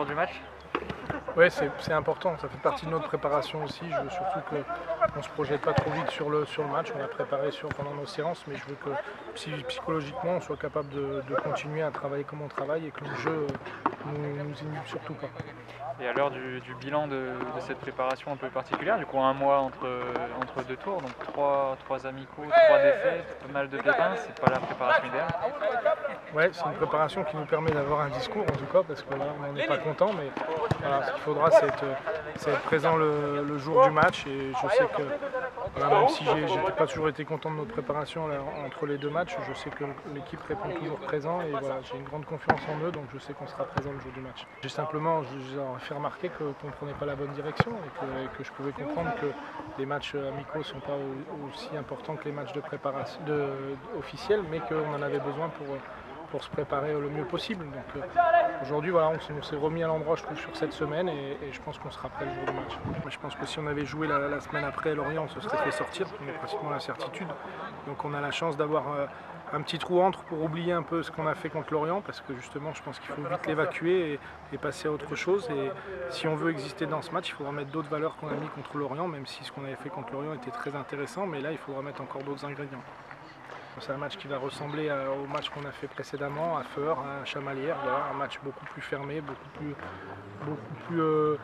du match? Oui, c'est important, ça fait partie de notre préparation aussi. Je veux surtout qu'on ne se projette pas trop vite sur le match. On a préparé pendant nos séances, mais je veux que psychologiquement on soit capable de continuer à travailler comme on travaille et que le jeu nous inhibe surtout pas. Et à l'heure du bilan de cette préparation un peu particulière, du coup un mois entre deux tours, donc trois amicaux, 3 défaites, pas mal de pépins, c'est pas la préparation idéale? Ouais, c'est une préparation qui nous permet d'avoir un discours en tout cas, parce qu'on n'est pas content, mais voilà, ce qu'il faudra c'est être présent le jour du match. Et je sais que voilà, même si j'ai pas toujours été content de notre préparation là, entre les deux matchs, je sais que l'équipe répond toujours présent et voilà, j'ai une grande confiance en eux, donc je sais qu'on sera présent le jour du match. J'ai simplement fait remarquer qu'on ne prenait pas la bonne direction et que je pouvais comprendre que les matchs amicaux ne sont pas aussi importants que les matchs de préparation officiels, mais qu'on en avait besoin pour se préparer le mieux possible. Donc aujourd'hui voilà, on s'est remis à l'endroit je trouve sur cette semaine et je pense qu'on sera prêt le jour du match. Mais je pense que si on avait joué la semaine après Lorient, on se serait fait sortir, on est pratiquement l'incertitude. Donc on a la chance d'avoir un petit trou entre pour oublier un peu ce qu'on a fait contre Lorient, parce que justement je pense qu'il faut vite l'évacuer et passer à autre chose. Et si on veut exister dans ce match, il faudra mettre d'autres valeurs qu'on a mis contre Lorient, même si ce qu'on avait fait contre Lorient était très intéressant, mais là il faudra mettre encore d'autres ingrédients. C'est un match qui va ressembler au match qu'on a fait précédemment à Feur, à Chamalières, un match beaucoup plus fermé, beaucoup plus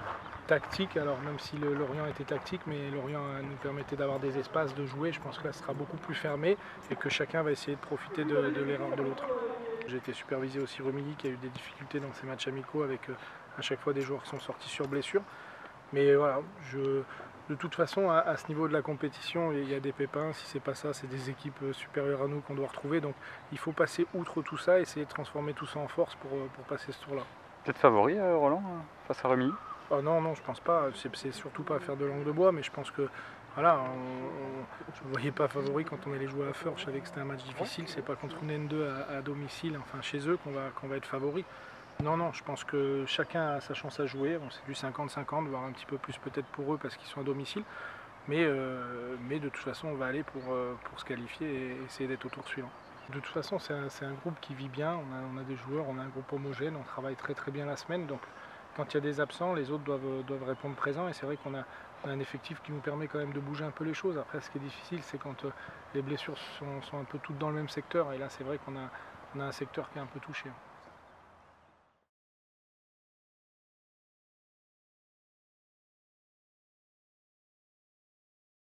tactique. Alors même si le Lorient était tactique, mais Lorient nous permettait d'avoir des espaces de jouer, je pense que là ce sera beaucoup plus fermé et que chacun va essayer de profiter de l'erreur de l'autre. J'ai été supervisé aussi Remilly qui a eu des difficultés dans ces matchs amicaux avec à chaque fois des joueurs qui sont sortis sur blessure. Mais voilà, de toute façon, à ce niveau de la compétition, il y a des pépins. Si c'est pas ça, c'est des équipes supérieures à nous qu'on doit retrouver. Donc il faut passer outre tout ça, essayer de transformer tout ça en force pour passer ce tour-là. Peut-être favori, Roland, face à Remilly? Oh non, je pense pas. C'est surtout pas faire de langue de bois, mais je pense que voilà, je ne voyais pas favori quand on allait jouer à Feur. Je savais que c'était un match difficile. C'est pas contre une N2 à domicile, enfin chez eux, qu'on va être favori. Non, je pense que chacun a sa chance à jouer. Bon, c'est du 50-50, voire un petit peu plus peut-être pour eux parce qu'ils sont à domicile. Mais de toute façon, on va aller pour se qualifier et essayer d'être au tour suivant. De toute façon, c'est un groupe qui vit bien. On a des joueurs, on a un groupe homogène, on travaille très bien la semaine. Donc quand il y a des absents, les autres doivent répondre présent. Et c'est vrai qu'on a un effectif qui nous permet quand même de bouger un peu les choses. Après, ce qui est difficile, c'est quand les blessures sont un peu toutes dans le même secteur. Et là, c'est vrai qu'on a un secteur qui est un peu touché.